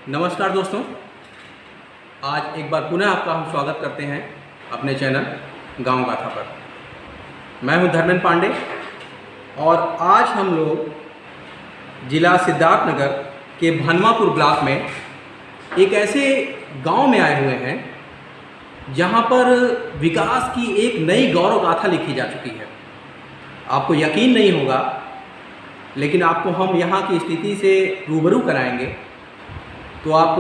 नमस्कार दोस्तों, आज एक बार पुनः आपका हम स्वागत करते हैं अपने चैनल गांव गाथा पर। मैं हूं धर्मेंद्र पांडे और आज हम लोग जिला सिद्धार्थनगर के भनवापुर ब्लॉक में एक ऐसे गांव में आए हुए हैं जहां पर विकास की एक नई गौरव गाथा लिखी जा चुकी है। आपको यकीन नहीं होगा, लेकिन आपको हम यहाँ की स्थिति से रूबरू कराएंगे तो आप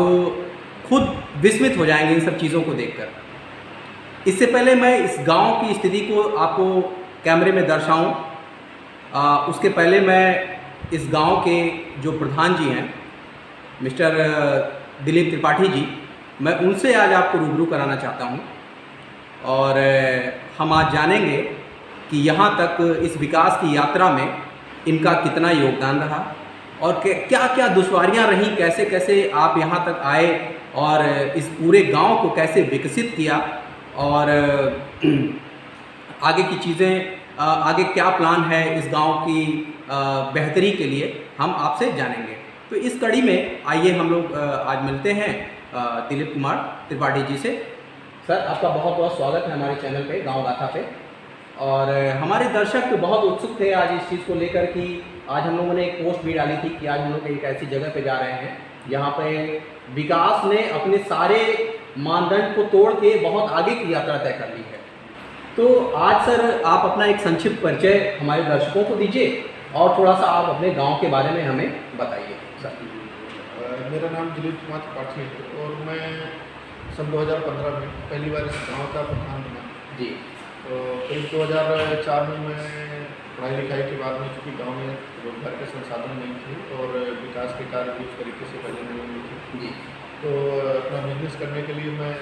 खुद विस्मित हो जाएंगे इन सब चीज़ों को देखकर। इससे पहले मैं इस गांव की स्थिति को आपको कैमरे में दर्शाऊं, उसके पहले मैं इस गांव के जो प्रधान जी हैं मिस्टर दिलीप त्रिपाठी जी, मैं उनसे आज आपको रूबरू कराना चाहता हूं और हम आज जानेंगे कि यहाँ तक इस विकास की यात्रा में इनका कितना योगदान रहा और क्या क्या दुश्वारियां रहीं, कैसे कैसे आप यहाँ तक आए और इस पूरे गांव को कैसे विकसित किया और आगे की चीज़ें, आगे क्या प्लान है इस गांव की बेहतरी के लिए, हम आपसे जानेंगे। तो इस कड़ी में आइए हम लोग आज मिलते हैं दिलीप कुमार त्रिपाठी जी से। सर, आपका बहुत बहुत स्वागत है हमारे चैनल पे गांव गाथा पे। और हमारे दर्शक बहुत उत्सुक थे आज इस चीज़ को लेकर कि आज हम लोगों ने एक पोस्ट भी डाली थी कि आज हम लोग एक ऐसी जगह पे जा रहे हैं जहाँ पे विकास ने अपने सारे मानदंड को तोड़ के बहुत आगे की यात्रा तय कर ली है। तो आज सर आप अपना एक संक्षिप्त परिचय हमारे दर्शकों को दीजिए और थोड़ा सा आप अपने गाँव के बारे में हमें बताइए। सर, मेरा नाम दिलीप कुमार त्रिपाठी है और मैं सन 2015 में पहली बार इस गाँव का प्रधान बना जी। तो करीब 2004 में मैं पढ़ाई लिखाई के बाद में, चूँकि गांव में रोजगार के संसाधन नहीं थे और विकास के कार्य भी उस तरीके से पहले नहीं हुए थे जी, तो अपना बिजनेस करने के लिए मैं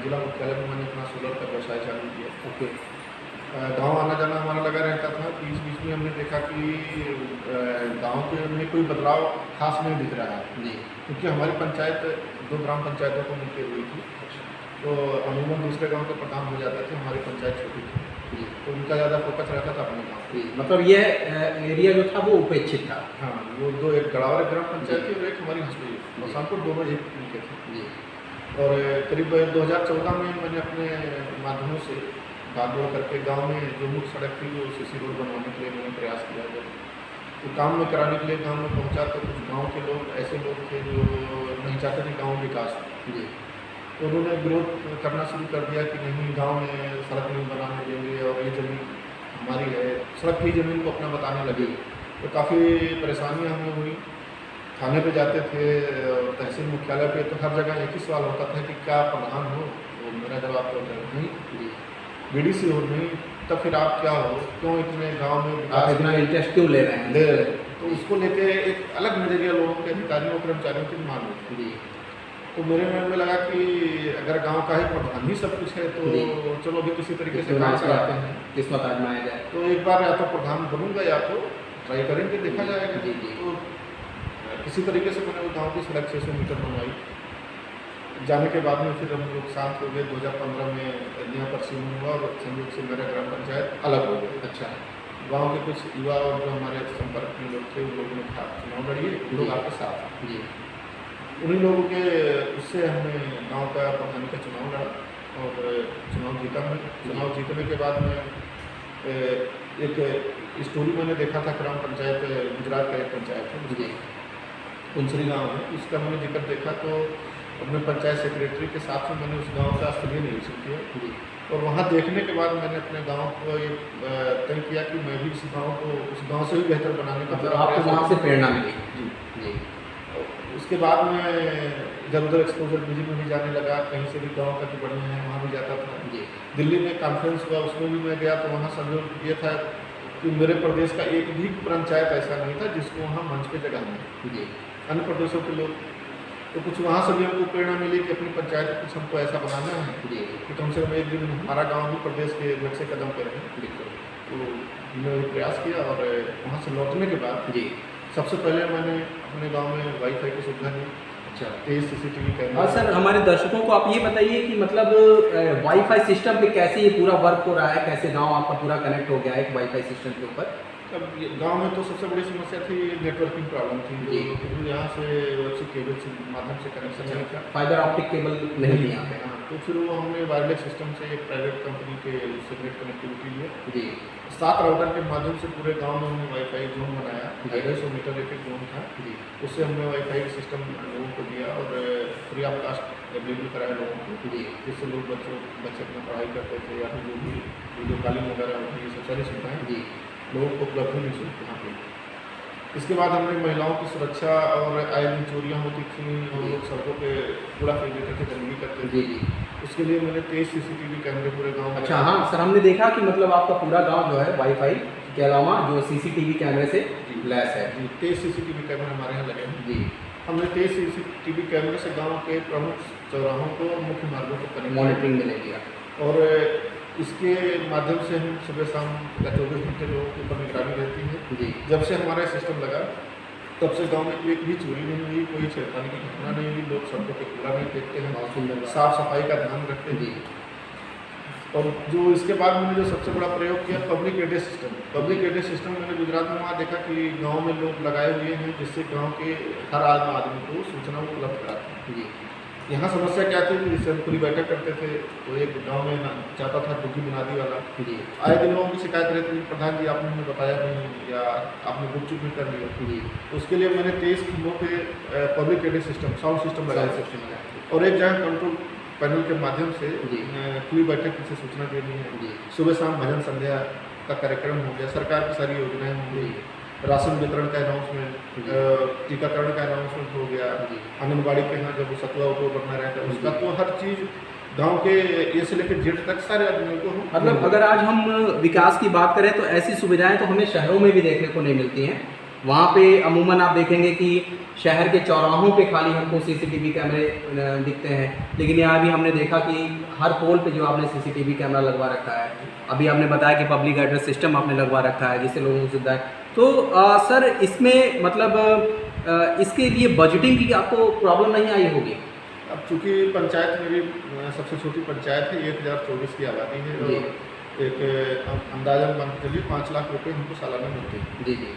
जिला मुख्यालय में मैंने अपना सोलर का व्यवसाय चालू किया। ओके। गांव आना जाना हमारा लगा रहता था कि इस बीच में हमने देखा कि गांव के में कोई बदलाव खास नहीं दिख रहा है जी। क्योंकि हमारी पंचायत 2 ग्राम पंचायतों को मिलकर हुई थी, तो अमूमन दूसरे गांव के प्रधान हो जाते थे, हमारी पंचायत छोटी थी जी। तो उनका ज़्यादा फोकस रहता था अपने गाँव। जी, मतलब ये एरिया जो था वो उपेक्षित था। हाँ, वो 2, एक गड़ावर ग्राम पंचायत थी और एक हमारी हंसपुरी बसानपुर, दोनों एक उनके थे जी। और करीब 2014 में मैंने अपने माध्यमों से बागवा करके गांव में जो मुख्य सड़क थी वो सीसी रोड बनवाने के लिए मैंने प्रयास किया जब तो काम में कराने के लिए गांव में पहुंचा तो कुछ गांव के लोग ऐसे लोग थे जो नहीं चाहते थे गांव विकास जी। तो उन्होंने विरोध करना शुरू कर दिया कि नहीं, गांव में सड़क नहीं बनाने देंगे और ये ज़मीन हमारी है, सड़क की ज़मीन को अपना बताने लगे। तो काफ़ी परेशानियाँ हमें हुई। थाने पे जाते थे, तहसील मुख्यालय पे, तो हर जगह एक ही सवाल होता था कि क्या प्रधान हो, तो मेरा जवाब तो नहीं, बीडीसी हो नहीं, तब फिर आप क्या हो, क्यों इतने गांव में आप इतना इंटरेस्ट क्यों ले रहे हैं? तो उसको लेके एक अलग नज़रिया लोगों के, अधिकारियों कर्मचारियों की मान होती जी। तो मेरे मन में लगा कि अगर गांव का ही प्रधान ही सब कुछ है तो चलो अभी किसी तरीके से काम कराते हैं, किस्मत आजमाया जाए। तो एक बार या तो प्रधान बनूंगा या तो ट्राई करेंगे, देखा जाएगा। जी जी। तो किसी तरीके से मैंने वो गाँव की सड़क 600 मीटर बनवाई। जाने के बाद में फिर हम लोग साथ हो गए। 2015 में यहाँ पर सीमन हुआ और संयोग से मेरा ग्राम पंचायत अलग हो गई। अच्छा। गांव के कुछ युवा और जो हमारे संपर्क में लोग थे, उन लोगों ने चुनाव लड़िए, लोग आपके साथ जी। उन्हीं लोगों के उससे हमने गांव का प्रधान का चुनाव लड़ा और चुनाव जीता मैं। चुनाव जीतने के बाद में एक स्टोरी मैंने देखा था, ग्राम पंचायत गुजरात का एक पंचायत है जी, कुंसरी गाँव है, उसका मैंने जिक्र देखा तो अपने पंचायत सेक्रेटरी के साथ में मैंने उस गांव का स्थलीय निरीक्षण किया और वहां देखने के बाद मैंने अपने गांव को ये तय किया कि मैं भी इस गांव को उस गांव से भी बेहतर बनाने का मतलब आपको वहाँ से प्रेरणा मिली? जी जी। उसके बाद में इधर उधर एक्सपोजर बिजी में भी जाने लगा, कहीं से भी गाँव का जो बढ़िया है वहाँ भी जाता था जी। दिल्ली में कॉन्फ्रेंस हुआ, उसमें भी मैं गया तो वहाँ संयोग ये था कि मेरे प्रदेश का एक भी पंचायत ऐसा नहीं था जिसको वहाँ मंच पे जगह मिली। जी। अन्य प्रदेशों के लोग तो कुछ वहाँ से भी हमको प्रेरणा मिली कि अपनी पंचायत को कुछ हमको ऐसा बनाना है जी। कि कम से कम एक दिन हमारा गांव भी प्रदेश के नक्शे कदम पर रहे। बिल्कुल। तो मैंने वही प्रयास किया और वहाँ से लौटने के बाद जी। सबसे पहले मैंने अपने गांव में वाईफाई की सुविधा दी। अच्छा। 23 CCTV कैमरा। और सर, हमारे दर्शकों को आप ये बताइए कि मतलब वाईफाई सिस्टम पे कैसे ये पूरा वर्क हो रहा है, कैसे गांव आपका पूरा कनेक्ट हो गया है एक वाईफाई सिस्टम के ऊपर? अब गांव में तो सबसे बड़ी समस्या थी नेटवर्किंग प्रॉब्लम थी, जी। जो यहाँ से अच्छी केबल से माध्यम से कनेक्शन नहीं था। फाइबर ऑप्टिक केबल नहीं थी यहाँ पे। हाँ, तो फिर वो हमने वायरलेस सिस्टम से एक प्राइवेट कंपनी के से नेट कनेक्टिविटी लिए, जी 7 राउटर के माध्यम से पूरे गांव में हमने वाईफाई जोन बनाया, जी। 250 मीटर एक जोन था, जी उससे हमने वाईफाई सिस्टम लोगों को दिया और फ्री ऑफ कास्ट अवेलेबल कराया लोगों को, जी जिससे लोग बच्चे अपना पढ़ाई करते थे या फिर जो भी वीडियो कॉलिंग वगैरह होती है, ये सब सारी सुविधाएँ जी लोगों को उपलब्ध नहीं थी यहाँ पे। इसके बाद हमने महिलाओं की सुरक्षा और आए दिन चोरियाँ होती थी और लोग सड़कों पे कूड़ा फेंक देते थे, गंदगी करते जी थे। जी। उसके लिए मैंने 23 CCTV कैमरे पूरे गांव में अच्छा हाँ सर, हमने देखा कि मतलब आपका पूरा गांव जो है वाईफाई के अलावा जो सीसीटीवी कैमरे से लैस है। जी 23 CCTV कैमरे हमारे यहाँ लगे हैं। जी हमने 23 CCTV कैमरे से गांव के प्रमुख चौराहों को और मुख्य मार्गों को कनेक्ट मॉनिटरिंग में ले लिया। और इसके माध्यम से हम सुबह शाम या 24 घंटे लोगों के ऊपर निगरानी रहती है। जी जब से हमारा सिस्टम लगा तब से गांव में एक भी चोरी नहीं हुई, कोई छेड़खानी की घटना नहीं हुई, लोग सड़कों पे कूड़ा नहीं फेंकते हैं, बहुत सुंदर बात। साफ सफाई का ध्यान रखते हैं। जी और जो इसके बाद मैंने जो सबसे बड़ा प्रयोग किया public address system. Public address system मैंने गुजरात में वहाँ देखा कि गांव में लोग लगाए हुए हैं, जिससे गांव के हर आदमी को सूचना उपलब्ध कराते हैं। जी यहाँ समस्या क्या थी, जिससे हम पूरी बैठक करते थे तो एक गांव में चाहता था डुग्गी बुनियादी वाला, जी आए दिन लोगों की शिकायत रहती थी, प्रधान जी आपने हमें बताया नहीं या आपने गुपचुप नहीं कर लिया। जी उसके लिए मैंने 23 खंभों पे public address system sound system लगाया सेक्शन में और एक जगह कंट्रोल पैनल के माध्यम से जी। खुली बैठक से सूचना देनी है। जी सुबह शाम भजन संध्या का कार्यक्रम हो गया, सरकार की सारी योजनाएं हो गई, राशन वितरण का अनाउंसमेंट, टीकाकरण का अनाउंसमेंट हो गया, जी आंगनबाड़ी के यहाँ जब सतुआ उतुआ बनना रहता है उसका, तो हर चीज़ गांव के ए से लेकर जेड तक सारे आदमियों को हम मतलब अगर आज हम विकास की बात करें तो ऐसी सुविधाएं तो हमें शहरों में भी देखने को नहीं मिलती हैं। वहाँ पे अमूमन आप देखेंगे कि शहर के चौराहों पे खाली हमको सीसीटीवी कैमरे दिखते हैं, लेकिन यहाँ भी हमने देखा कि हर पोल पे जो आपने सीसीटीवी कैमरा लगवा रखा है। अभी आपने बताया कि पब्लिक एड्रेस सिस्टम आपने लगवा रखा है जिससे लोगों को सुविधा है। तो सर इसमें मतलब इसके लिए बजटिंग की आपको प्रॉब्लम नहीं आई होगी? अब चूँकि पंचायत मेरी सबसे छोटी पंचायत है, 1024 की आबादी है जी। और एक अंदाजन मान के चलिए 5 लाख रुपए हमको सालाना मिलते हैं। जी जी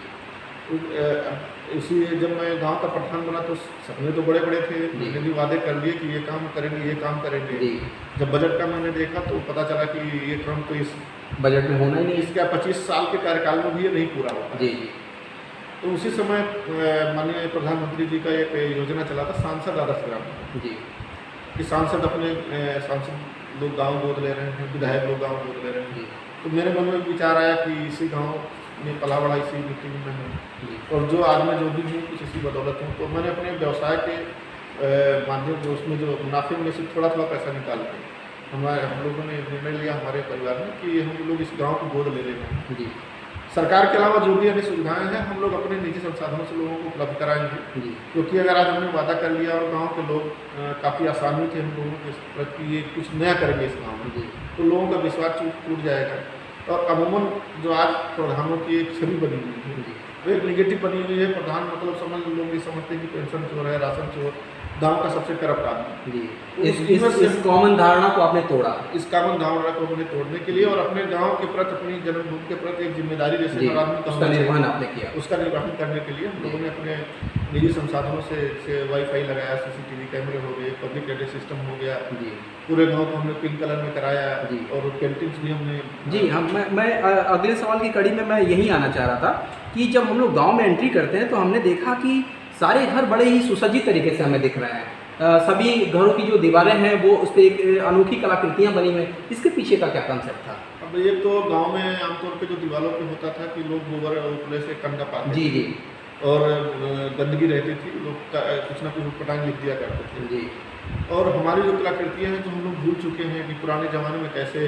इसी जब मैं गांव का प्रधान बना तो सपने तो बड़े बड़े थे, जी। मैंने भी वादे कर लिए कि ये काम करेंगे ये काम करेंगे। जी। जब बजट का मैंने देखा तो पता चला कि ये काम तो इस बजट में होना ही नहीं। इसका 25 साल के कार्यकाल में भी ये नहीं पूरा होता। जी जी तो उसी समय माननीय प्रधानमंत्री जी का एक योजना चला था सांसद आदर्श ग्राम, जी कि सांसद अपने सांसद लोग गाँव गोद ले रहे हैं, विधायक लोग गाँव गोद ले रहे हैं। जी तो मेरे मन में एक विचार आया कि इसी गाँव में पला बड़ा इसी मिट्टी में है जी और जो आज मैं जो भी हूँ कुछ इसी बदौलत हूँ। तो मैंने अपने व्यवसाय के माध्यम से उसमें जो मुनाफे में से थोड़ा थोड़ा पैसा निकाल के हम लोगों ने निर्णय लिया हमारे परिवार में कि हम लोग इस गांव को गोद ले लेंगे। जी सरकार के अलावा जो भी अन्य सुविधाएं हैं हम लोग अपने निजी संसाधनों से लोगों को उपलब्ध कराएंगे, जी क्योंकि अगर आज हमने वादा कर लिया और गाँव के लोग काफ़ी आसानी थे हम लोगों के प्रति ये कुछ नया करेंगे इस गाँव में, जी तो लोगों का विश्वास टूट जाएगा। और अमूमन जो आज प्रधानों की एक छवि बनी हुई है जी वो एक निगेटिव बनी हुई है। प्रधान मतलब समझ लोग ये समझते हैं कि पेंशन चोर है, राशन चोर, गांव का सबसे करप्ट आदमी। जी इस कॉमन धारणा को आपने तोड़ा। इस कॉमन धारणा को हमने तोड़ने के लिए और अपने गांव के प्रति अपनी जन्मभूमि के प्रति एक जिम्मेदारी जैसे जी हर आदमी का उसका होना चाहिए, निर्वहन आपने किया। उसका निर्वहन करने के लिए हम लोगों ने अपने निजी संसाधनों से वाईफाई लगाया, सीसीटीवी कैमरे हो गए, पब्लिक एड्रेस सिस्टम हो गया, जी पूरे गांव को हमने पिंक कलर में कराया जी। और पेंटिंग्स भी हमने। जी हम मैं अगले सवाल की कड़ी में मैं यही आना चाह रहा था कि जब हम लोग गांव में एंट्री करते हैं तो हमने देखा कि सारे घर बड़े ही सुसज्जित तरीके से हमें दिख रहे हैं। सभी घरों की जो दीवारें हैं वो उस पर एक अनोखी कलाकृतियाँ बनी हुई हैं। इसके पीछे का क्या कंसेप्ट था? अब ये तो गांव में आमतौर पे जो दीवारों पे होता था कि लोग गोबर उपले से कंडा पाते जी जी और गंदगी रहती थी, लोग कुछ ना कुछ उटपटांग लिख दिया करते थे। जी और हमारी जो कलाकृतियाँ हैं जो हम लोग भूल चुके हैं कि पुराने ज़माने में कैसे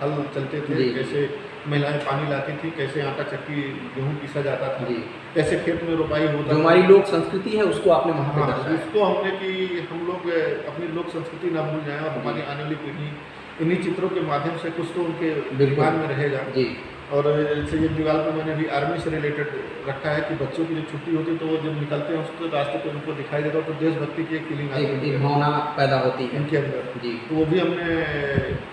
हल चलते थे, जी। कैसे महिलाएं पानी लाती थी, कैसे आटा चक्की गेहूँ पीसा जाता था, जी कैसे खेत में रोपाई होता जो हमारी लोक संस्कृति है उसको आपने वहाँ पे हाँ, दर्शाया। उसको हमने कि हम लोग अपनी लोक संस्कृति ना भूल जाएं और हमारी आने वाली पीढ़ी इन्हीं चित्रों के माध्यम से कुछ तो उनके दिमाग में रहेगा। जी और जैसे ये दीवार पर मैंने भी आर्मी से रिलेटेड रखा है कि बच्चों की जब छुट्टी होती है तो वो जब निकलते हैं उसको रास्ते पे उनको दिखाई देता है तो देशभक्ति की एक फीलिंग आती एक है भावना पैदा होती है इनके अंदर। जी तो वो भी हमने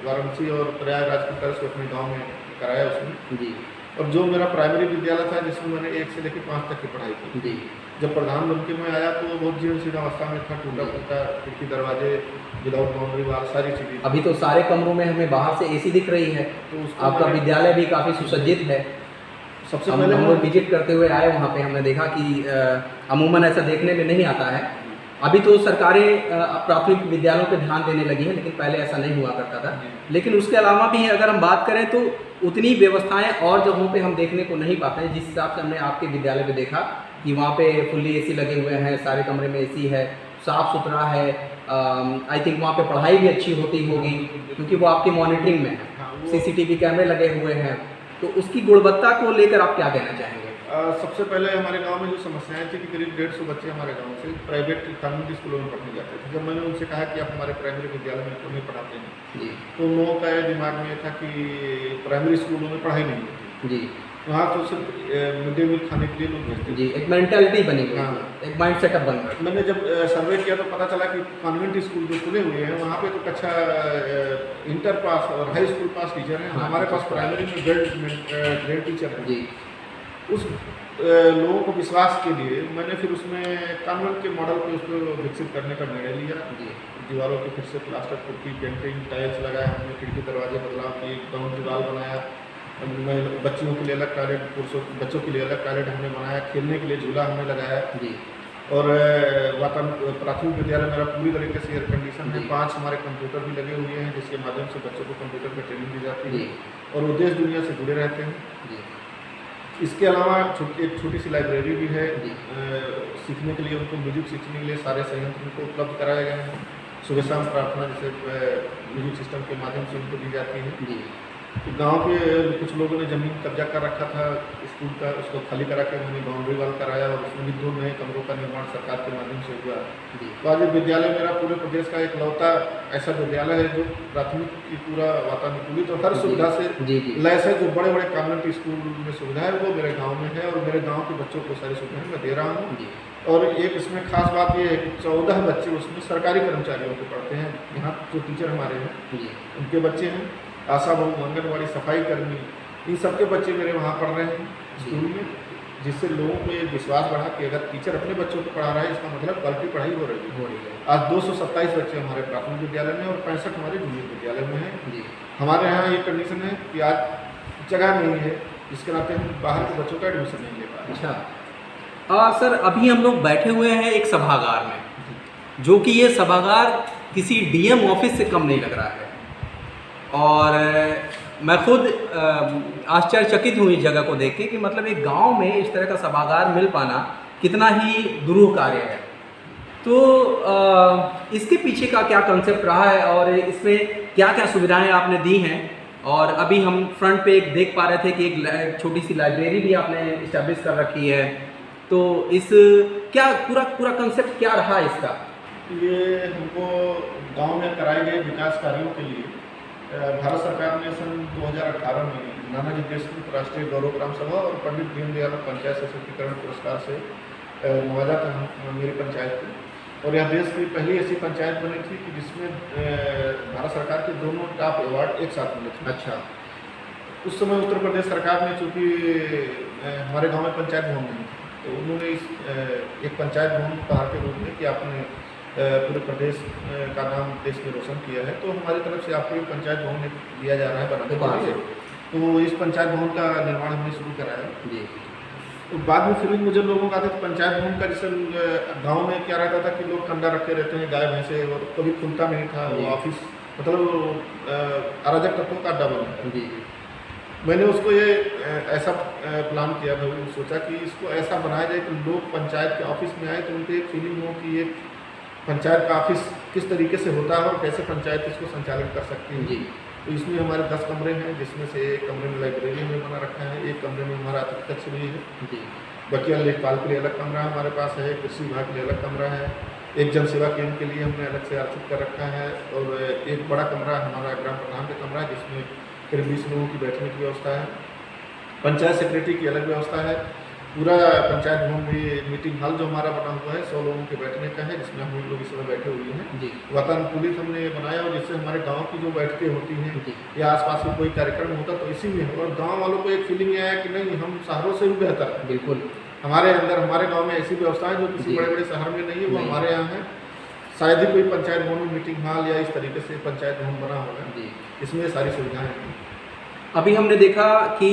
वाराणसी और प्रयागराज की तरफ से अपने गाँव में कराया उसमें। जी और जो मेरा प्राइमरी विद्यालय था जिसमें मैंने 1 से लेकर 5 तक की पढ़ाई की। जी। जब प्रधानमंत्री में आया तो बहुत जीर्ण शीर्ण अवस्था में था, टूटा फूटा, खिड़की दरवाजे, विदाउट बाउंड्री वाल, सारी चीज़ें। अभी तो सारे कमरों में हमें बाहर से एसी दिख रही है, तो उसको आपका मैंने विद्यालय भी काफ़ी सुसज्जित है। सबसे हम पहले लोग विजिट करते हुए आए वहाँ पे, हमने देखा कि अमूमन ऐसा देखने में नहीं आता है। अभी तो सरकारें प्राथमिक विद्यालयों पे ध्यान देने लगी हैं, लेकिन पहले ऐसा नहीं हुआ करता था। लेकिन उसके अलावा भी अगर हम बात करें तो उतनी व्यवस्थाएं और जगहों पे हम देखने को नहीं पाते हैं। जिस हिसाब से हमने आपके विद्यालय पे देखा कि वहाँ पे फुल्ली एसी लगे हुए हैं, सारे कमरे में एसी है, साफ़ सुथरा है। आई थिंक वहाँ पे पढ़ाई भी अच्छी होती होगी क्योंकि वो आपकी मॉनिटरिंग में है, सीसीटीवी कैमरे लगे हुए हैं। तो उसकी गुणवत्ता को लेकर आप क्या कहना चाहेंगे? सबसे पहले हमारे गांव में जो समस्याएं थी कि करीब 150 बच्चे हमारे गांव से प्राइवेट कानूनी स्कूलों में पढ़ने जाते थे। जब मैंने उनसे कहा कि आप हमारे प्राइमरी विद्यालय में क्यों नहीं पढ़ाते हैं, जी तो उन लोगों का दिमाग में था कि प्राइमरी स्कूलों में पढ़ाई नहीं होती, जी वहाँ तो सिर्फ मिड डे मील खाने के लिए लोग भेजते जी, एक मेंटालिटी बनी हुई है, हाँ। एक माइंड सेटअप बन रहा है। मैंने जब सर्वे किया तो पता चला कि कॉन्वेंट स्कूल जो खुले हुए हैं वहाँ पे तो कक्षा इंटर पास और हाई स्कूल पास टीचर हैं। हाँ, हमारे पास प्राइमरी में ग्रेड टीचर हैं। जी उस लोगों को विश्वास के लिए मैंने फिर उसमें कॉन्वेंट के मॉडल पे उसको विकसित करने का निर्णय लिया। जी दीवारों की फिर से प्लास्टर पुट्टी, पेंटिंग, टाइल्स लगाया हमने, खिड़की दरवाजे बदलाव किए, बाउंड्री वाल बनाया, बच्चियों के लिए अलग टॉयलेट, पुरुषों बच्चों के लिए अलग टॉयलेट हमने बनाया, खेलने के लिए झूला हमने लगाया। जी और प्राथमिक विद्यालय मेरा पूरी तरीके से एयर कंडीशन है। 5 हमारे कंप्यूटर भी लगे हुए हैं जिसके माध्यम से बच्चों को कंप्यूटर पर ट्रेनिंग दी जाती है और वो देश दुनिया से जुड़े रहते हैं। जी इसके अलावा एक छोटी सी लाइब्रेरी भी है। जी। सीखने के लिए उनको म्यूजिक सीखने के लिए सारे संयंत्र उनको उपलब्ध कराए गए हैं। सुबह शाम प्रार्थना जैसे म्यूजिक सिस्टम के माध्यम से उनको दी जाती है। जी तो गांव के कुछ लोगों ने ज़मीन कब्जा कर रखा था स्कूल का, उसको खाली करा के मैंने बाउंड्री वाल कराया और उसमें भी 2 नए कमरों का निर्माण सरकार के माध्यम से हुआ। जी तो आज ये विद्यालय मेरा पूरे प्रदेश का एकलौता ऐसा विद्यालय है जो प्राथमिक की पूरा वातानुकूलित और हर सुविधा से जी जी लैस है। जो बड़े बड़े कॉन्वेंट स्कूल में सुविधा है वो मेरे गांव में है और मेरे गांव के बच्चों को सारी सुविधाएं मैं दे रहा हूँ। जी और एक इसमें खास बात ये है कि 14 बच्चे उसमें सरकारी कर्मचारियों के पढ़ते हैं। यहाँ जो टीचर हमारे हैं जी उनके बच्चे हैं, आशा बहु, आंगनबाड़ी, सफाई कर्मी, इन सबके बच्चे मेरे वहाँ पढ़ रहे हैं स्कूल में, जिससे लोगों को ये विश्वास बढ़ा कि अगर टीचर अपने बच्चों को पढ़ा रहा है इसका मतलब क्वालिटी पढ़ाई हो रही है। आज 227 बच्चे हमारे प्राथमिक विद्यालय में और 65 हमारे जूनियर विद्यालय में हैं। जी हमारे यहाँ ये कंडीशन है कि आज जगह नहीं है, जिसके नाते हम बाहर के बच्चों का एडमिशन नहीं ले पा रहे। अच्छा सर, अभी हम लोग बैठे हुए हैं एक सभागार में, जो कि ये सभागार किसी डीएम ऑफिस से कम नहीं लग रहा है। और मैं खुद आश्चर्यचकित हूँ इस जगह को देख के कि मतलब एक गांव में इस तरह का सभागार मिल पाना कितना ही दुरूह कार्य है। तो इसके पीछे का क्या कंसेप्ट रहा है और इसमें क्या क्या सुविधाएं आपने दी हैं? और अभी हम फ्रंट पे एक देख पा रहे थे कि एक छोटी सी लाइब्रेरी भी आपने इस्टेब्लिश कर रखी है। तो इस क्या पूरा कंसेप्ट क्या रहा इसका? ये हमको गांव में कराए गए विकास कार्यों के लिए भारत सरकार ने सन 2018 में नानाजी देशमुख राष्ट्रीय गौरव ग्राम सभा और पंडित दीनदयाल पंचायत सशक्तिकरण पुरस्कार से नवाजा था मेरी पंचायत को। और यह देश की पहली ऐसी पंचायत बनी थी कि जिसमें भारत सरकार के दोनों टॉप अवार्ड एक साथ मिले थे। अच्छा। उस समय उत्तर प्रदेश सरकार ने, चूँकि हमारे गाँव में पंचायत भवन नहीं था, तो उन्होंने एक पंचायत भवन उपहार के रूप में कि आपने पूरे प्रदेश का नाम देश में रोशन किया है, तो हमारी तरफ से आपको पंचायत भवन दिया जा रहा है बनाने के लिए। तो इस पंचायत भवन का निर्माण हमने शुरू कराया जी। तो बाद में फिर मुझे लोगों का था पंचायत भवन का, जैसे गांव में क्या रहता था कि लोग कंडा रखे रहते हैं गाय भैंसे, और कभी खुलता नहीं था वो ऑफिस, मतलब अराजक तत्वों का अड्डा बना जी। मैंने उसको ये ऐसा प्लान किया, मैं सोचा कि इसको ऐसा बनाया जाए कि लोग पंचायत के ऑफिस में आए तो उनको एक फीलिंग हो कि ये पंचायत का ऑफिस किस तरीके से होता है और कैसे पंचायत इसको संचालित कर सकती है जी। तो इसमें हमारे 10 कमरे हैं, जिसमें से एक कमरे में लाइब्रेरी में बना रखा है, एक कमरे में हमारा अतिथि कक्ष भी है जी। बाकी लेखपाल के लिए अलग कमरा हमारे पास है, कृषि विभाग के लिए अलग कमरा है, एक जन सेवा केंद्र के लिए हमने अलग से आरक्षित कर रखा है, और एक बड़ा कमरा हमारा ग्राम प्रधान का कमरा है जिसमें करीब 20 लोगों की बैठने की व्यवस्था है। पंचायत सेक्रेटरी की अलग व्यवस्था है, पूरा पंचायत भवन में मीटिंग हॉल जो हमारा बना हुआ है 100 लोगों के बैठने का है, जिसमें हम लोग इस समय बैठे हुए हैं। जी वातानुकूलित हमने बनाया और जिससे हमारे गांव की जो बैठकें होती हैं जी या आसपास में कोई कार्यक्रम होता तो इसी में हो। और गांव वालों को एक फीलिंग आया कि नहीं, हम शहरों से भी बेहतर है। बिल्कुल हमारे अंदर हमारे गांव में ऐसी व्यवस्था है जो किसी जी। बड़े बड़े शहर में नहीं है, वो नहीं। हमारे यहाँ है। शायद ही कोई पंचायत भवन में मीटिंग हॉल या इस तरीके से पंचायत भवन बना होगा, जी। इसमें सारी सुविधाएं हैं। अभी हमने देखा कि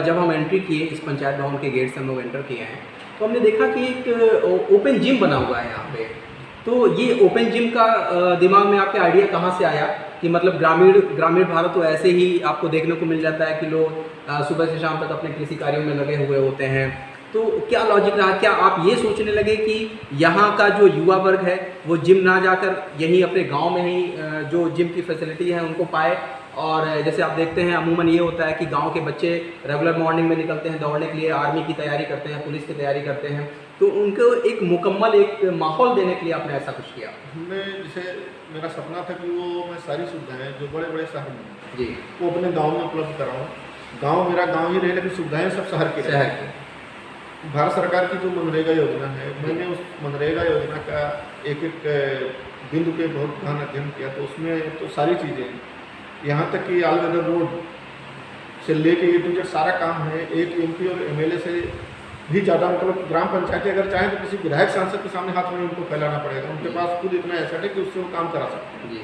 जब हम एंट्री किए इस पंचायत भवन के गेट से हम लोग एंटर किए हैं, तो हमने देखा कि एक ओपन जिम बना हुआ है यहाँ पे। तो ये ओपन जिम का दिमाग में आपके आइडिया कहाँ से आया कि मतलब ग्रामीण भारत तो ऐसे ही आपको देखने को मिल जाता है कि लोग सुबह से शाम तक अपने कृषि कार्यों में लगे हुए होते हैं। तो क्या लॉजिक रहा, क्या आप ये सोचने लगे कि यहाँ का जो युवा वर्ग है वो जिम ना जाकर यहीं अपने गांव में ही जो जिम की फैसिलिटी है उनको पाए? और जैसे आप देखते हैं अमूमन ये होता है कि गांव के बच्चे रेगुलर मॉर्निंग में निकलते हैं दौड़ने के लिए, आर्मी की तैयारी करते हैं, पुलिस की तैयारी करते हैं, तो उनको एक मुकम्मल एक माहौल देने के लिए आपने ऐसा कुछ किया? हमने जैसे मेरा सपना था कि वो मैं सारी सुविधाएं जो बड़े बड़े शहर में हैं, जी वो अपने गांव में उपलब्ध कराऊं। गांव मेरा गांव ही रहे लेकिन सुविधाएं सब शहर की शहर रहे। भारत सरकार की जो मनरेगा योजना है, मैंने उस मनरेगा योजना का एक एक बिंदु पे बहुत गहन अध्ययन किया। तो उसमें तो सारी चीज़ें, यहाँ तक कि ऑल वेदर रोड से लेके ये जो सारा काम है, एक एमपी और एमएलए से भी ज़्यादा, मतलब ग्राम पंचायतें अगर चाहें तो किसी विधायक सांसद के सामने हाथ में उनको फैलाना पड़ेगा, उनके पास खुद इतना एसेट है कि उससे वो काम करा सकते हैं। जी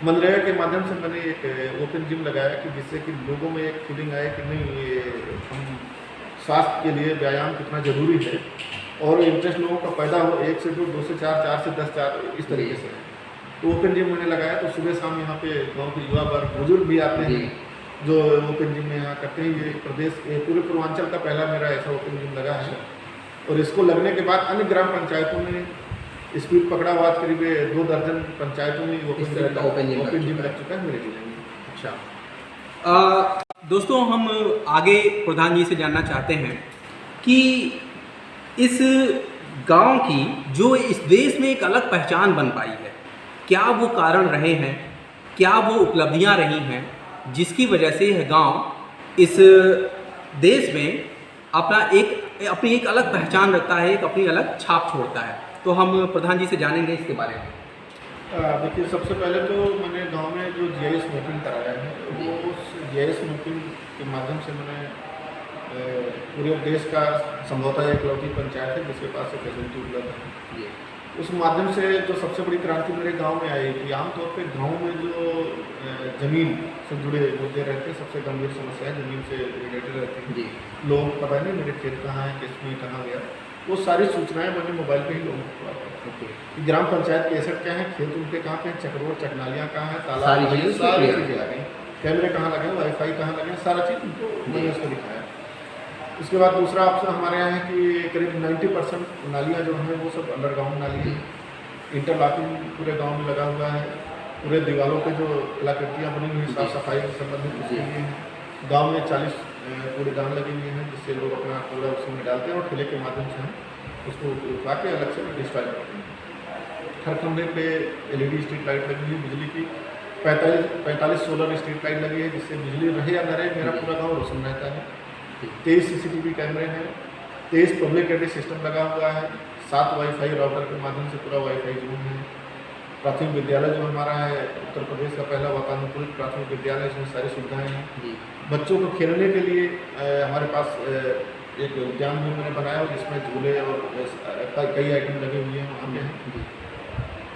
मनरेगा के माध्यम से मैंने एक ओपन जिम लगाया कि जिससे कि लोगों में एक फीलिंग आए कि नहीं, ये हम स्वास्थ्य के लिए व्यायाम कितना ज़रूरी है, और इंटरेस्ट लोगों का पैदा हो 1 से 2, 2 से 4, 4 से 10, 4 इस तरीके से। तो ओपन जिम मैंने लगाया, तो सुबह शाम यहाँ पे गांव के युवा वर्ग, बुजुर्ग भी आते हैं जो ओपन जिम में यहाँ करते हैं। ये पूरे पूर्वांचल का पहला मेरा ऐसा ओपन जिम लगा है। और इसको लगने के बाद अन्य ग्राम पंचायतों में स्पीड पकड़ा हुआ, करीब 2 दर्जन पंचायतों में ओपन जिम लग चुका है मेरे जिले में। अच्छा, दोस्तों हम आगे प्रधान जी से जानना चाहते हैं कि इस गांव की जो इस देश में एक अलग पहचान बन पाई है, क्या वो कारण रहे हैं, क्या वो उपलब्धियां रही हैं जिसकी वजह से यह गांव इस देश में अपनी एक अलग पहचान रखता है, एक अपनी अलग छाप छोड़ता है? तो हम प्रधान जी से जानेंगे इसके बारे में। देखिए, सबसे पहले तो मैंने गांव में जो जीआईएस मैपिंग कराया है, वो उस जीआईएस मैपिंग के माध्यम से मैंने पूरे देश का संभवतः एकलौती पंचायत है जिसके पास एक फैसिलिटी उपलब्ध है। उस माध्यम से जो सबसे बड़ी क्रांति मेरे गांव में आई थी, आमतौर पे गांव में जो ज़मीन से जुड़े मुद्दे रहते हैं, सबसे गंभीर समस्या है ज़मीन से रिलेटेड रहती है। लोगों को पता नहीं मेरे खेत कहाँ है, किसमें कहाँ गया, वो सारी सूचनाएं मैंने मोबाइल पे ही लोगों को पता कि ग्राम पंचायत के एसेट क्या है, खेत उनके कहाँ पे हैं, चक्रोर चकनालियाँ कहाँ हैं, तालाब, सारी चीज़ें आ गई, कैमरे कहाँ लगे, वाईफाई कहाँ लगे, सारा चीज़ उनको मैंने उसको दिखाया। उसके बाद दूसरा ऑप्शन हमारे यहाँ है कि करीब 90% नालियाँ जो हैं वो सब अंडरग्राउंड नाली है। इंटरलॉकिंग पूरे गांव में लगा हुआ है। पूरे दीवारों पे जो कलाकृतियाँ बनी हुई साफ सफाई से संबंधित उसके लिए हैं। गाँव में 40 कूड़ेदान लगे हुए हैं जिससे लोग अपना कूड़ा उसमें डालते हैं और ठेले के माध्यम से हम उसको उठवा के अलग से डिस्पाइल करते हैं। हर कमरे पे LED स्ट्रीट लाइट लगी हुई, बिजली की 45 सोलर स्ट्रीट लाइट लगी है जिससे बिजली रहे या न रहे मेरा पूरा गाँव रोशन रहता है। 23 CCTV कैमरे हैं, 23 पब्लिक एड्रेस सिस्टम लगा हुआ है, 7 वाईफाई राउटर के माध्यम से पूरा वाईफाई जोन है। प्राथमिक विद्यालय जो हमारा है उत्तर प्रदेश का पहला वातानुकूलित प्राथमिक विद्यालय, इसमें सारी सुविधाएं हैं। बच्चों को खेलने के लिए हमारे पास एक उद्यान भी मैंने बनाया और जिसमें झूले और कई आइटम लगे हुए हैं वहाँ पे।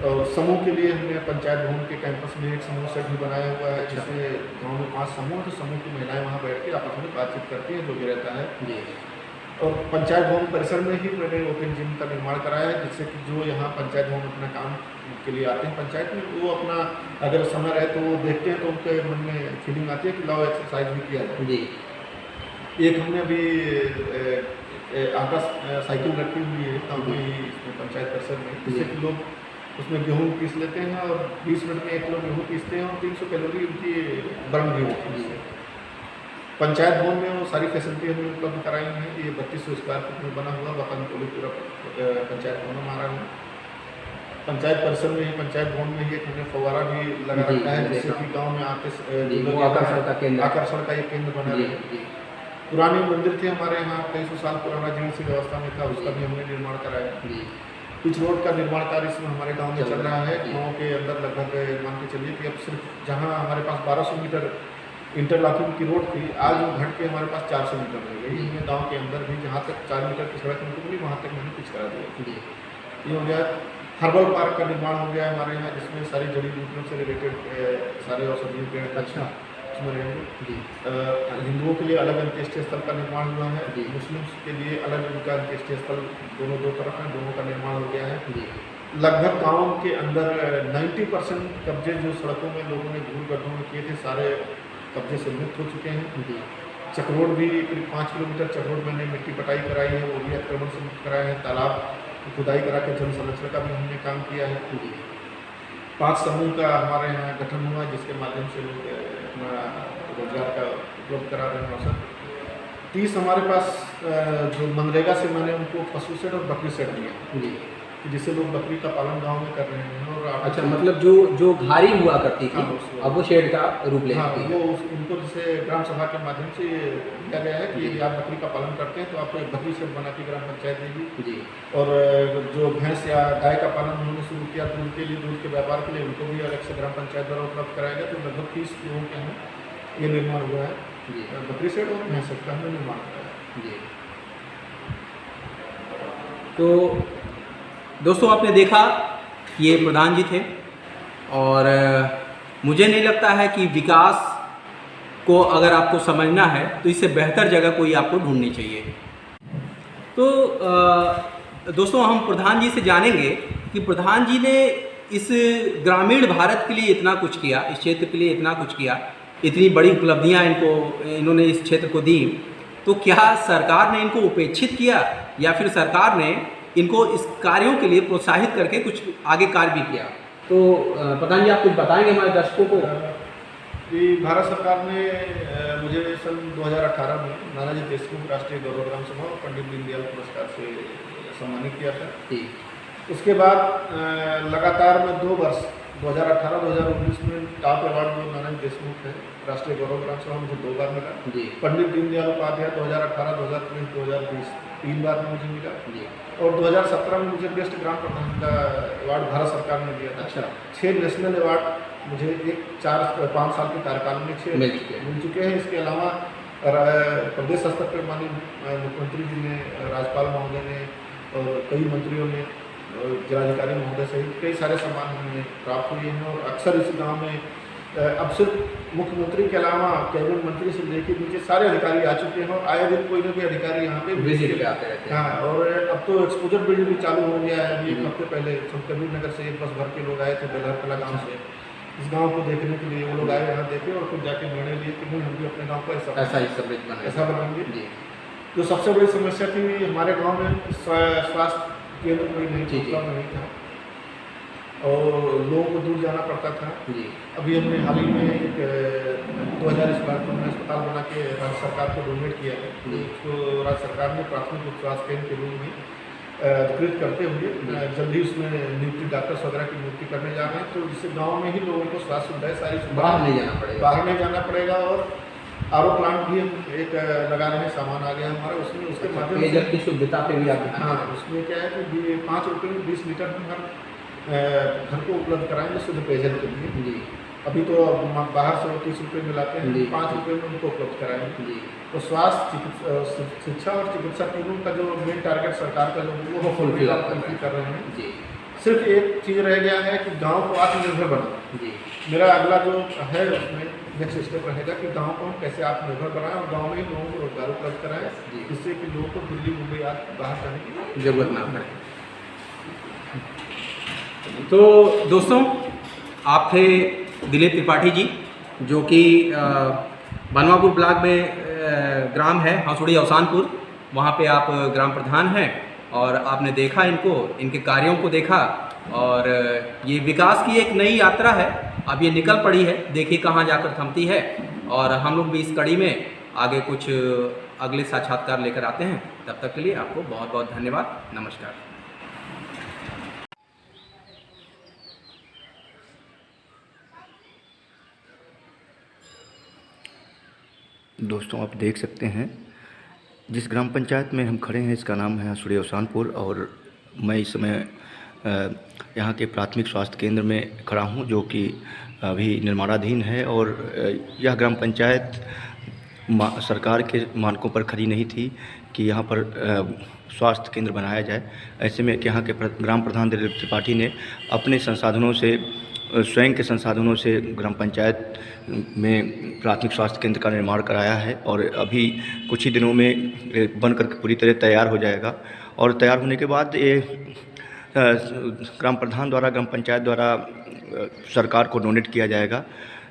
और समूह के लिए हमने पंचायत भवन के कैंपस में एक समूह सेट भी बनाया हुआ है जिसमें गांव में 5 समूह, तो समूह की महिलाएं वहां बैठ के आपस में बातचीत करती हैं, जो भी रहता है। और पंचायत भवन परिसर में ही मैंने ओपन जिम का निर्माण कराया है जिससे कि जो यहाँ पंचायत भवन अपना काम के लिए आते हैं पंचायत में, वो अपना अगर समय रहे तो वो देखते हैं तो उनके मन में फीलिंग आती है कि लाओ एक्सरसाइज भी किया जाए। एक हमने अभी आटा साइकिल रखी हुई है गाँव में ही पंचायत परिसर में, जिससे कि लोग उसमें गेहूँ पीस लेते हैं और 20 मिनट में 1 किलो गेहूँ पीसते हैं और 300 कैलोरी उनकी बर्न भी होती है। पंचायत भवन में वो सारी फैसिलिटी हमने उपलब्ध कराई हैं। ये 3200 स्क्वायर फीट में बना हुआ वातानुकूलित पूरा पंचायत भवन हमारा है। पंचायत परिसर में ही पंचायत भवन में ही एक हमने फव्वारा भी लगा रखा है जिससे कि गाँव में आके आकर्षण का एक केंद्र बना रहे। पुराने मंदिर थे हमारे यहाँ, कई सौ साल पुराना जीर्ण सी व्यवस्था में था, उसका भी हमने निर्माण कराया। जी पिच रोड का निर्माण कार्य इसमें हमारे गांव में चल रहा है। जी। गांव के अंदर लगभग मान के चलिए कि अब सिर्फ जहां हमारे पास 1200 मीटर इंटरलॉकिंग की रोड थी, आज वो घट के हमारे पास 400 मीटर रह गई। हमने गांव के अंदर भी जहां तक 4 मीटर की सड़क हमको मिली, वहां तक मैंने पिच करा दिया। जी ये हो गया। हर्बल पार्क का निर्माण हो गया हमारे यहाँ, जिसमें सारी जड़ी बूटियों से रिलेटेड सारे औषधीय पेड़ अच्छा उसमें रहेंगे। जी हिंदुओं के लिए अलग अंत्येष्टि स्थल का निर्माण हुआ है, जी। मुस्लिम्स के लिए अलग उनका अंत्येष्टि स्थल दोनों दो तरफ हैं, दोनों का निर्माण हो गया है। जी लगभग गाँव के अंदर 90% कब्जे जो सड़कों में लोगों ने धूल गड्ढों में किए थे, सारे कब्जे से मुक्त हो चुके हैं। जी चक्रोड भी करीब 5 किलोमीटर चक्रोड मैंने मिट्टी पटाई कराई है, वो भी अतिक्रमण से मुक्त कराया है। तालाब की खुदाई करा के जल संरक्षण का भी हमने काम किया है। जी 5 समूह का हमारे यहाँ गठन हुआ, जिसके माध्यम से लोग अपना रोजगार का उपलब्ध करा रहे हैं अवसर। 30 हमारे पास जो मनरेगा से मैंने उनको पशु शेड और बकरी शेड दिया, जी कि जिससे लोग बकरी का पालन गाँव में कर रहे हैं। और अच्छा, मतलब जो घारी हुआ करती थी हाँ, उसको- अब वो शेड का रूप ले हाँ, चुकी है। वो उनको जैसे ग्राम सभा के माध्यम से दिया गया है कि यदि आप बकरी का पालन करते हैं तो आपको एक बकरी शेड बना के ग्राम पंचायत देगी। जी और जो भैंस या गाय का पालन उन्होंने शुरू किया दूध के लिए, दूध के व्यापार के लिए, उनको भी अलग से ग्राम पंचायत द्वारा उपलब्ध कराया गया। तो लगभग 30 लोगों के यहाँ ये निर्माण हुआ है, जी बकरी शेड और भैंस शेड का हमने निर्माण कराया। जी। तो दोस्तों आपने देखा ये प्रधान जी थे, और मुझे नहीं लगता है कि विकास को अगर आपको समझना है तो इससे बेहतर जगह कोई आपको ढूंढनी चाहिए। तो दोस्तों हम प्रधान जी से जानेंगे कि प्रधान जी ने इस ग्रामीण भारत के लिए इतना कुछ किया, इस क्षेत्र के लिए इतना कुछ किया, इतनी बड़ी उपलब्धियां इन्होंने इस क्षेत्र को दी, तो क्या सरकार ने इनको उपेक्षित किया या फिर सरकार ने इनको इस कार्यों के लिए प्रोत्साहित करके कुछ आगे कार्य भी किया? तो प्रधान जी आप कुछ बताएंगे हमारे दर्शकों को? कि भारत सरकार ने मुझे सन 2018 में नानाजी देशमुख राष्ट्रीय गौरव ग्राम सभा और पंडित दीनदयाल पुरस्कार से सम्मानित किया था। जी उसके बाद लगातार मैं 2 वर्ष 2018-2019 में टॉप अवार्ड जो नानाजी देशमुख है राष्ट्रीय गौरव ग्राम सभा मुझे 2 बार मिला। जी पंडित दीनदयाल उपाध्याय 2018, 2019, 2020 3 बार में मुझे मिला। जी और 2017 में मुझे बेस्ट ग्राम प्रधान का अवार्ड भारत सरकार ने दिया था। अच्छा 6 नेशनल अवार्ड मुझे 5 साल के कार्यकाल में 6 मिल चुके हैं। इसके अलावा प्रदेश स्तर पर माननीय मुख्यमंत्री जी ने, राज्यपाल महोदय ने और कई मंत्रियों ने, जिलाधिकारी महोदय सहित कई सारे सम्मान हमें प्राप्त हुए हैं। और अक्सर इस गांव में अब सिर्फ मुख्यमंत्री के अलावा कैबिनेट मंत्री से लेकर नीचे सारे अधिकारी आ चुके हैं, और आए दिन कोई ना कोई अधिकारी यहाँ पे विजिट पे आते रहते हैं। हाँ, और अब तो एक्सपोजर बिल्डिंग भी चालू हो गया है। अभी 1 हफ्ते पहले संत कबीर नगर से एक बस भर के लोग आए थे, बेलहर कला गाँव से, इस गांव को देखने के लिए। वो लोग आए, यहाँ देखे और फिर जाके निर्णय लिए कि नहीं हम भी अपने गांव को ऐसा ही सब ऐसा बनाएंगे। जी जो सबसे बड़ी समस्या थी हमारे गांव में स्वास्थ्य केंद्र कोई नहीं जी, उपलब्ध नहीं था और लोगों को दूर जाना पड़ता था। जी अभी हमने हाल ही में एक 2000 स्क्वायर फुट में अस्पताल बना के राज्य सरकार को डोनेट किया है। जी। उसको राज्य सरकार ने प्राथमिक उप स्वास्थ्य केंद्र के रूप में अधिकृत करते हुए जल्द ही उसमें नियुक्ति डॉक्टर्स वगैरह की नियुक्ति करने जा रहे हैं। तो जिससे गाँव में ही लोगों को स्वास्थ्य सुविधाएं सारी बाहर नहीं जाना पड़ेगा। बाहर नहीं जाना पड़ेगा। और आरओ प्लांट भी हम एक लगा रहे हैं, सामान आ गया हमारा उसमें, उसके माध्यम पेयजल की सुविधा पे भी आप हाँ, उसमें क्या है कि 5 रुपये में 20 लीटर हम हर घर को उपलब्ध कराएंगे शुद्ध पेयजल के लिए। जी अभी तो बाहर से 30 रुपये में लाते हैं, जी। 5 रुपये में उनको उपलब्ध कराएंगे। जी तो स्वास्थ्य, शिक्षा और चिकित्सा तीनों का जो मेन टारगेट सरकार का जो वो फुलफिल कर रहे हैं। जी सिर्फ एक चीज़ रह गया है कि गांव को आत्मनिर्भर बनाना। जी मेरा अगला जो है उसमें नेक्स्ट स्टेप रहेगा कि गांव को हम कैसे आत्मनिर्भर बनाएं और गांव में ही लोगों को रोजगार उपलब्ध कराएं, जी। जिससे कि लोगों को दिल्ली मुंबई बाहर जाने की जरूरत ना पड़े। तो दोस्तों आप थे दिलीप त्रिपाठी जी, जो कि बनवापुर ब्लॉक में ग्राम है हंसुड़ी अवसानपुर, वहाँ पे आप ग्राम प्रधान हैं और आपने देखा इनको, इनके कार्यों को देखा, और ये विकास की एक नई यात्रा है, अब ये निकल पड़ी है, देखिए कहाँ जाकर थमती है। और हम लोग भी इस कड़ी में आगे कुछ अगले साक्षात्कार लेकर आते हैं। तब तक के लिए आपको बहुत बहुत धन्यवाद। नमस्कार। दोस्तों आप देख सकते हैं जिस ग्राम पंचायत में हम खड़े हैं इसका नाम है हसुड़ी अवसानपुर और मैं इस समय यहाँ के प्राथमिक स्वास्थ्य केंद्र में खड़ा हूँ जो कि अभी निर्माणाधीन है और यह ग्राम पंचायत सरकार के मानकों पर खड़ी नहीं थी कि यहाँ पर स्वास्थ्य केंद्र बनाया जाए। ऐसे में यहाँ के ग्राम प्रधान दिलीप त्रिपाठी ने अपने संसाधनों से स्वयं के संसाधनों से ग्राम पंचायत में प्राथमिक स्वास्थ्य केंद्र का निर्माण कराया है और अभी कुछ ही दिनों में बनकर पूरी तरह तैयार हो जाएगा और तैयार होने के बाद ये ग्राम प्रधान द्वारा ग्राम पंचायत द्वारा सरकार को डोनेट किया जाएगा।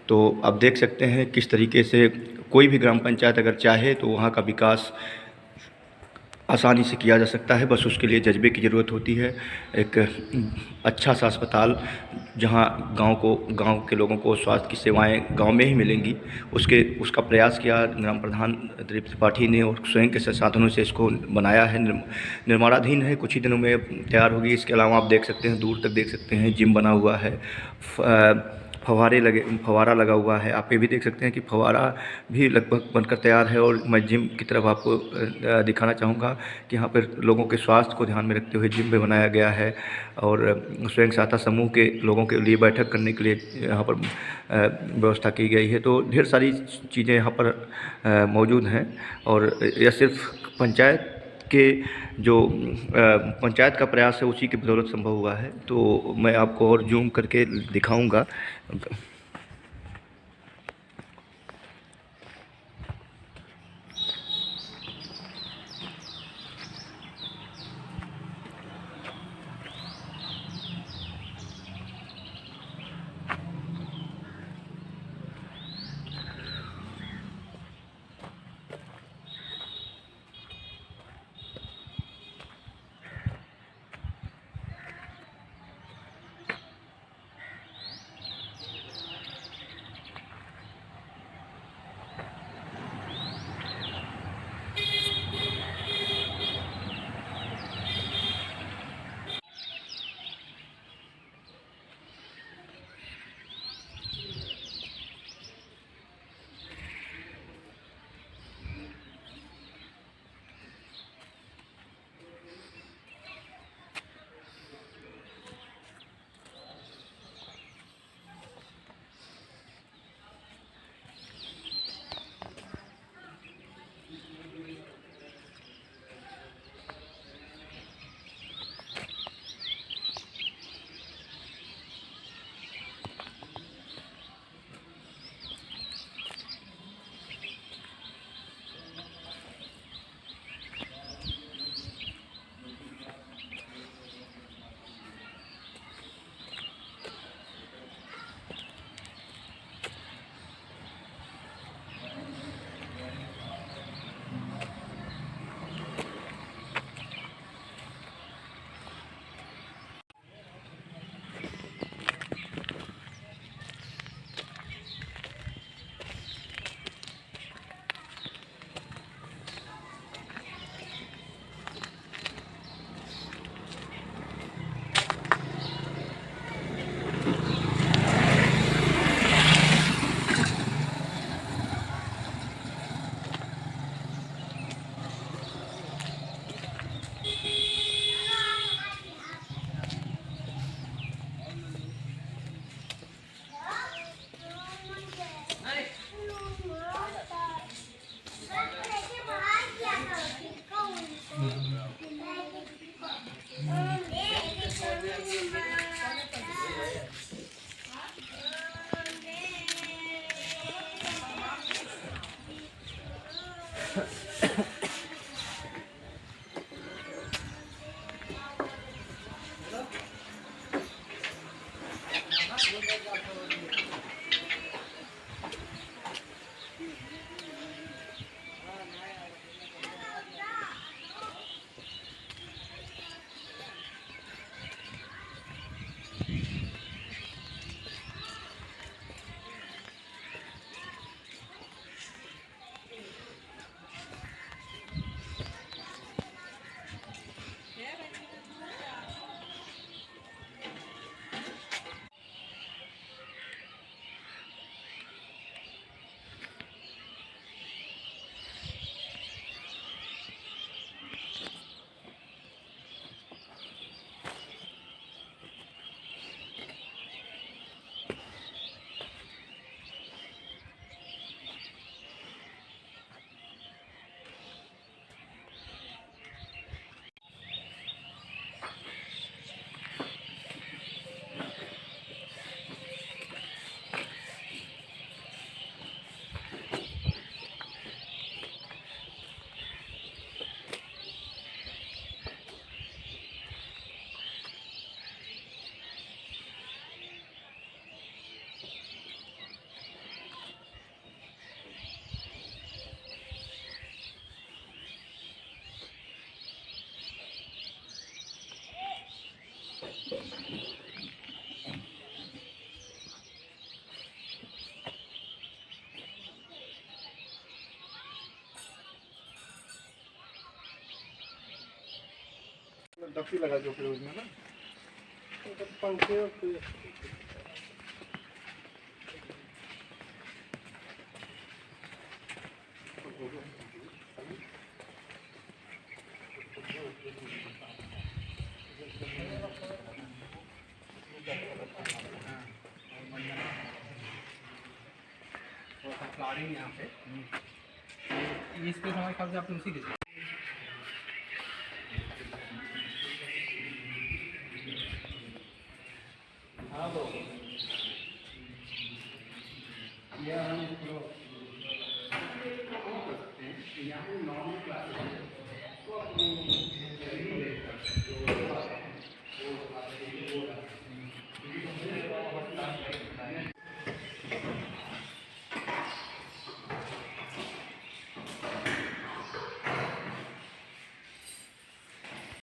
तो आप देख सकते हैं किस तरीके से कोई भी ग्राम पंचायत अगर चाहे तो वहाँ का विकास आसानी से किया जा सकता है, बस उसके लिए जज्बे की ज़रूरत होती है। एक अच्छा सा अस्पताल जहां गांव के लोगों को स्वास्थ्य की सेवाएं गांव में ही मिलेंगी, उसका प्रयास किया ग्राम प्रधान दिलीप त्रिपाठी ने और स्वयं के संसाधनों से इसको बनाया है। निर्माणाधीन है, कुछ ही दिनों में तैयार होगी। इसके अलावा आप देख सकते हैं, दूर तक देख सकते हैं जिम बना हुआ है, फव्वारा लगा हुआ है। आप ये भी देख सकते हैं कि फव्वारा भी लगभग बनकर तैयार है। और मैं जिम की तरफ आपको दिखाना चाहूँगा कि यहाँ पर लोगों के स्वास्थ्य को ध्यान में रखते हुए जिम भी बनाया गया है और स्वयं सहायता समूह के लोगों के लिए बैठक करने के लिए यहाँ पर व्यवस्था की गई है। तो ढेर सारी चीज़ें यहाँ पर मौजूद हैं और यह सिर्फ पंचायत के जो पंचायत का प्रयास है उसी की बदौलत संभव हुआ है। तो मैं आपको और जूम करके दिखाऊंगा। डफी लगा जो फिर उसमें ना पंखे और फ्लावरिंग यहाँ पे इस पे हमारे ख्याल से आपने उसी के